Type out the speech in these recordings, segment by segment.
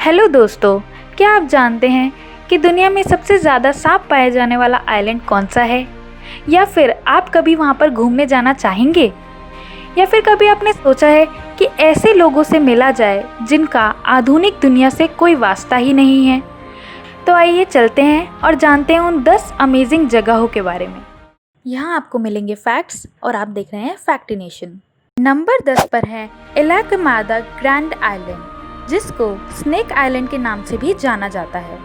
Hello दोस्तों, क्या आप जानते हैं कि दुनिया में सबसे ज़्यादा सांप पाए जाने वाला आइलैंड कौन सा है? या फिर आप कभी वहाँ पर घूमने जाना चाहेंगे? या फिर कभी आपने सोचा है कि ऐसे लोगों से मिला जाए जिनका आधुनिक दुनिया से कोई वास्ता ही नहीं है? तो आइए चलते हैं और जानते हैं उन 10 अमेजिंग जगहों के बारे में। यहाँ आपको मिलेंगे फैक्ट्स और आप देख रहे हैं फैक्टिनेशन। नंबर 10 पर है इलाकमादा ग्रैंड आइलैंड, जिसको स्नेक आइलैंड के नाम से भी जाना जाता है।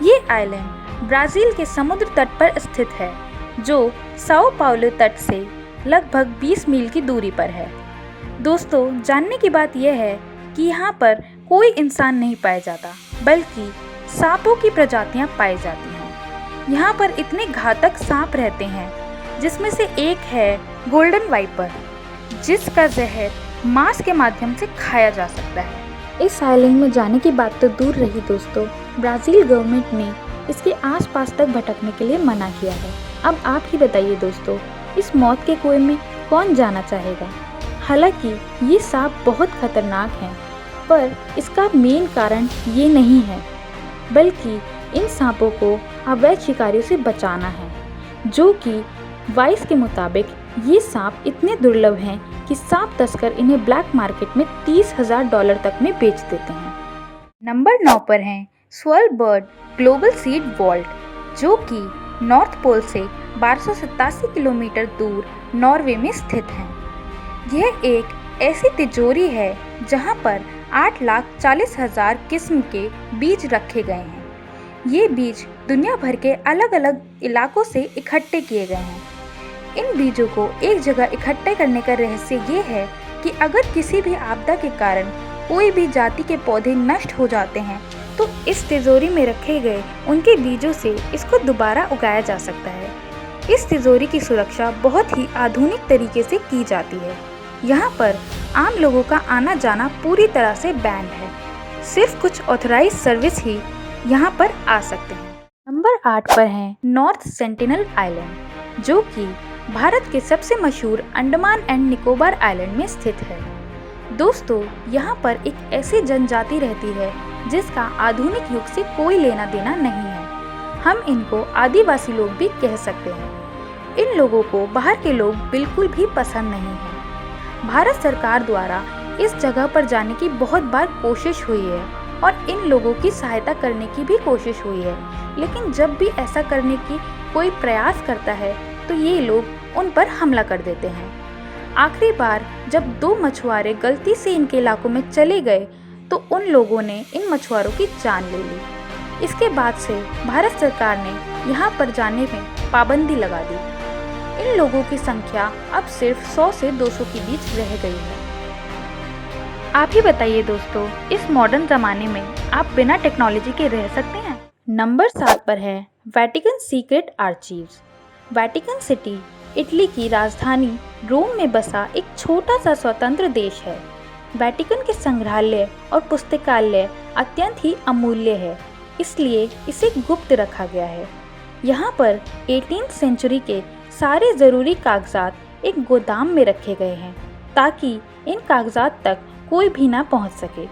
ये आइलैंड ब्राज़ील के समुद्र तट पर स्थित है, जो साओ पाउलो तट से लगभग 20 मील की दूरी पर है। दोस्तों, जानने की बात यह है कि यहाँ पर कोई इंसान नहीं पाया जाता, बल्कि सांपों की प्रजातियाँ पाई जाती हैं। यहाँ पर इतने घातक सांप रहते हैं, जिसमें से एक है गोल्डन वाइपर, जिसका जहर मांस के माध्यम से खाया जा सकता है। इस आइलैंड में जाने की बात तो दूर रही दोस्तों, ब्राज़ील गवर्नमेंट ने इसके आसपास तक भटकने के लिए मना किया है। अब आप ही बताइए दोस्तों, इस मौत के कुएं में कौन जाना चाहेगा? हालांकि ये सांप बहुत खतरनाक हैं, पर इसका मेन कारण ये नहीं है, बल्कि इन सांपों को अवैध शिकारियों से बचाना है, जो कि वाइस के मुताबिक ये सांप इतने दुर्लभ हैं कि सांप तस्कर इन्हें ब्लैक मार्केट में $30,000 तक में बेच देते हैं। नंबर 9 पर हैं स्वेलबर्ड ग्लोबल सीड वॉल्ट, जो कि नॉर्थ पोल से 1287 किलोमीटर दूर नॉर्वे में स्थित है। यह एक ऐसी तिजोरी है जहां पर 8,40,000 किस्म के बीज रखे गए हैं। ये बीज दुनिया भर के अलग अलग इलाकों से इकट्ठे किए गए हैं। इन बीजों को एक जगह इकट्ठे करने का रहस्य ये है कि अगर किसी भी आपदा के कारण कोई भी जाति के पौधे नष्ट हो जाते हैं, तो इस तिजोरी में रखे गए उनके बीजों से इसको दोबारा उगाया जा सकता है। इस तिजोरी की सुरक्षा बहुत ही आधुनिक तरीके से की जाती है। यहाँ पर आम लोगों का आना जाना पूरी तरह से बैंड है। सिर्फ कुछ ऑथराइज सर्विस ही यहाँ पर आ सकते हैं। नंबर 8 पर है नॉर्थ सेंटिनल आइलैंड, जो कि भारत के सबसे मशहूर अंडमान एंड निकोबार आइलैंड में स्थित है। दोस्तों, यहाँ पर एक ऐसी जनजाति रहती है जिसका आधुनिक युग से कोई लेना देना नहीं है। हम इनको आदिवासी लोग भी कह सकते हैं। इन लोगों को बाहर के लोग बिल्कुल भी पसंद नहीं है। भारत सरकार द्वारा इस जगह पर जाने की बहुत बार कोशिश हुई है और इन लोगों की सहायता करने की भी कोशिश हुई है, लेकिन जब भी ऐसा करने की कोई प्रयास करता है तो ये लोग उन पर हमला कर देते हैं। आखिरी बार जब 2 मछुआरे गलती से इनके इलाकों में चले गए तो उन लोगों ने इन मछुआरों की जान ले ली। इसके बाद से भारत सरकार ने यहाँ पर जाने में पाबंदी लगा दी। इन लोगों की संख्या अब सिर्फ 100 से 200 के बीच रह गई है। आप ही बताइए दोस्तों, इस मॉडर्न ज़माने में आप बिना टेक्नोलॉजी के रह सकते हैं? नंबर 7 पर है Vatican secret archives. Vatican city Italy की राजधानी रोम में बसा एक छोटा सा स्वतंत्र देश है। वेटिकन के संग्रहालय और पुस्तकालय अत्यंत ही अमूल्य है, इसलिए इसे गुप्त रखा गया है। यहाँ पर 18वीं सेंचुरी के सारे ज़रूरी कागजात एक गोदाम में रखे गए हैं, ताकि इन कागजात तक कोई भी ना पहुँच सके।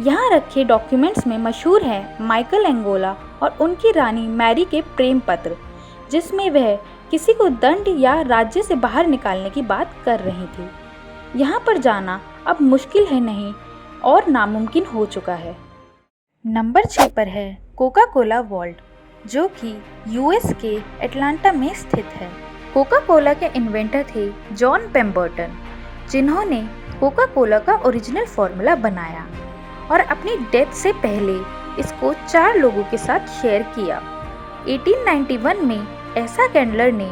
यहाँ रखे डॉक्यूमेंट्स में मशहूर है माइकल एंगोला और उनकी रानी मैरी के प्रेम पत्र, जिसमें वह किसी को दंड या राज्य से बाहर निकालने की बात कर रही थी। यहाँ पर जाना अब मुश्किल है नहीं और नामुमकिन हो चुका है। नंबर 6 पर है कोका कोला वॉल्ट, जो कि यूएस के एटलांटा में स्थित है। कोका कोला के इन्वेंटर थे जॉन पेम्बर्टन, जिन्होंने कोका कोला का ओरिजिनल फॉर्मूला बनाया और अपनी डेथ से पहले इसको 4 लोगों के साथ शेयर किया। 1891 में ऐसा कैंडलर ने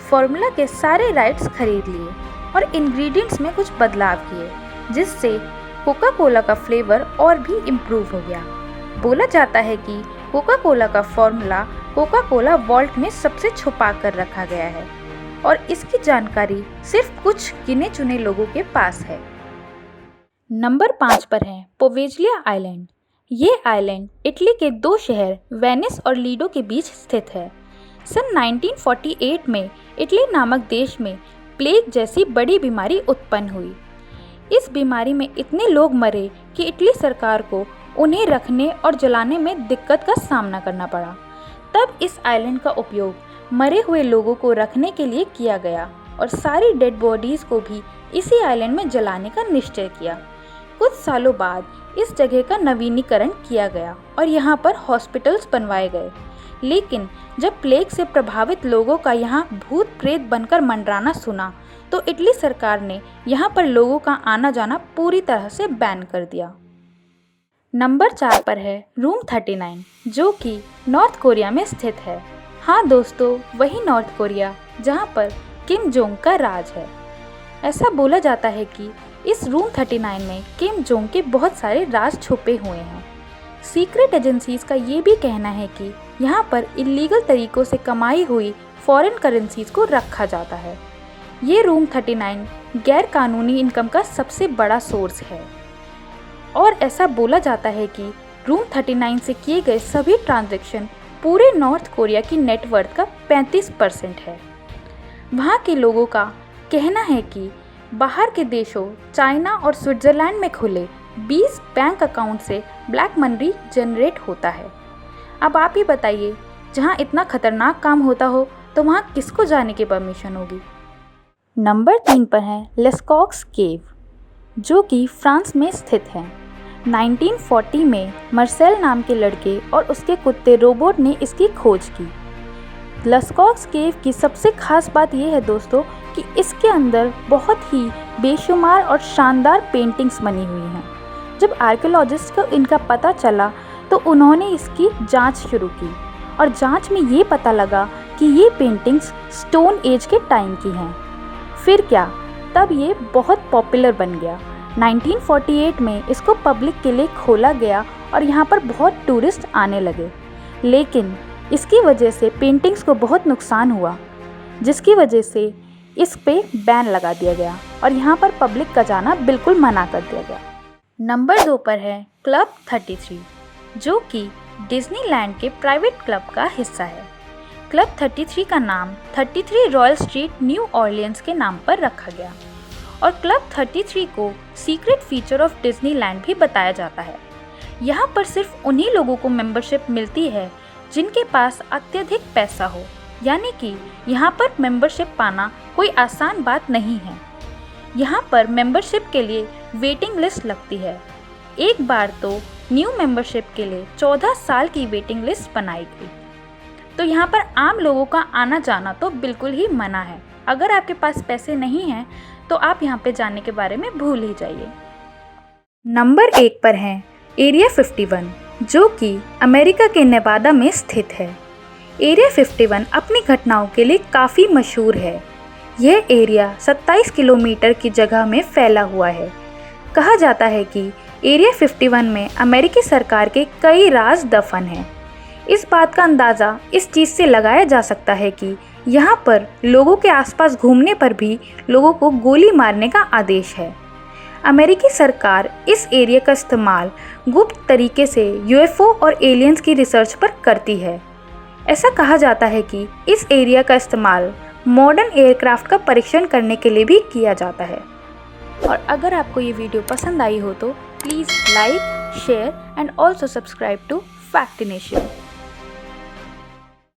फॉर्मूला के सारे राइट्स खरीद लिए और इंग्रेडिएंट्स में कुछ बदलाव किए, जिससे कोका कोला का फ्लेवर और भी इम्प्रूव हो गया। बोला जाता है कि कोका कोला का फॉर्मूला कोका कोला वॉल्ट में सबसे छुपा कर रखा गया है और इसकी जानकारी सिर्फ कुछ गिने चुने लोगों के पास है। नंबर 5 पर है पोवेजलिया आइलैंड। ये आइलैंड इटली के 2 शहर वेनिस और लीडो के बीच स्थित है। सन 1948 में इटली नामक देश में प्लेग जैसी बड़ी बीमारी उत्पन्न हुई। इस बीमारी में इतने लोग मरे कि इटली सरकार को उन्हें रखने और जलाने में दिक्कत का सामना करना पड़ा। तब इस आइलैंड का उपयोग मरे हुए लोगों को रखने के लिए किया गया और सारी डेड बॉडीज़ को भी इसी आइलैंड में जलाने का निश्चय किया। कुछ सालों बाद इस जगह का नवीनीकरण किया गया और यहाँ पर हॉस्पिटल्स बनवाए गए। लेकिन जब प्लेग से प्रभावित लोगों का यहाँ भूत प्रेत बनकर मंडराना सुना तो इटली सरकार ने यहाँ पर लोगों का आना जाना पूरी तरह से बैन कर दिया। नंबर 4 पर है रूम 39, जो कि नॉर्थ कोरिया में स्थित है। हाँ दोस्तों, वही नॉर्थ कोरिया जहाँ पर किम जोंग का राज है। ऐसा बोला जाता है कि इस रूम 39 में किम जोंग के बहुत सारे राज छुपे हुए हैं। सीक्रेट एजेंसीज का ये भी कहना है कि यहाँ पर इलीगल तरीकों से कमाई हुई फॉरेन करेंसीज को रखा जाता है। ये रूम 39 गैर कानूनी इनकम का सबसे बड़ा सोर्स है और ऐसा बोला जाता है कि रूम 39 से किए गए सभी ट्रांजैक्शन पूरे नॉर्थ कोरिया की नेटवर्थ का 35% है। वहाँ के लोगों का कहना है कि बाहर के देशों चाइना और स्विट्ज़रलैंड में खुले 20 बैंक अकाउंट से ब्लैक मनी जनरेट होता है। अब आप ही बताइए, जहाँ इतना खतरनाक काम होता हो तो वहाँ किसको जाने की परमिशन होगी। नंबर 3 पर है लेस्कॉक्स केव, जो कि फ्रांस में स्थित है। 1940 में मार्सेल नाम के लड़के और उसके कुत्ते रोबोट ने इसकी खोज की। लेस्कॉक्स केव की सबसे खास बात यह है दोस्तों कि इसके अंदर बहुत ही बेशुमार और शानदार पेंटिंग्स बनी हुई हैं। जब आर्कियोलॉजिस्ट को इनका पता चला तो उन्होंने इसकी जांच शुरू की और जांच में ये पता लगा कि ये पेंटिंग्स स्टोन एज के टाइम की हैं। फिर क्या, तब ये बहुत पॉपुलर बन गया। 1948 में इसको पब्लिक के लिए खोला गया और यहाँ पर बहुत टूरिस्ट आने लगे। लेकिन इसकी वजह से पेंटिंग्स को बहुत नुकसान हुआ, जिसकी वजह से इस पे बैन लगा दिया गया और यहाँ पर पब्लिक का जाना बिल्कुल मना कर दिया गया। नंबर 2 पर है क्लब 33, जो कि डिज्नीलैंड के प्राइवेट क्लब का हिस्सा है। क्लब 33 का नाम 33 रॉयल स्ट्रीट न्यू ऑरलियंस के नाम पर रखा गया और क्लब 33 को सीक्रेट फीचर ऑफ डिज्नीलैंड भी बताया जाता है। यहाँ पर सिर्फ उन्हीं लोगों को मेंबरशिप मिलती है जिनके पास अत्यधिक पैसा हो, यानी कि यहाँ पर मेंबरशिप पाना कोई आसान बात नहीं है। यहाँ पर मेंबरशिप के लिए वेटिंग लिस्ट लगती है। एक बार तो न्यू मेंबरशिप के लिए 14 साल की वेटिंग लिस्ट बनाई गई। तो यहाँ पर आम लोगों का आना जाना तो बिल्कुल ही मना है। अगर आपके पास पैसे नहीं हैं तो आप यहाँ पे जाने के बारे में भूल ही जाइए। नंबर 1 पर है एरिया 51, जो कि अमेरिका के नेवादा में स्थित है। एरिया 51 अपनी घटनाओं के लिए काफ़ी मशहूर है। यह एरिया 27 किलोमीटर की जगह में फैला हुआ है। कहा जाता है कि एरिया 51 में अमेरिकी सरकार के कई राज दफन हैं। इस बात का अंदाज़ा इस चीज़ से लगाया जा सकता है कि यहाँ पर लोगों के आसपास घूमने पर भी लोगों को गोली मारने का आदेश है। अमेरिकी सरकार इस एरिया का इस्तेमाल गुप्त तरीके से यूएफओ और एलियंस की रिसर्च पर करती है। ऐसा कहा जाता है कि इस एरिया का इस्तेमाल मॉडर्न एयरक्राफ्ट का परीक्षण करने के लिए भी किया जाता है। और अगर आपको ये वीडियो पसंद आई हो तो please like, share and also subscribe to फैक्टिनेशन।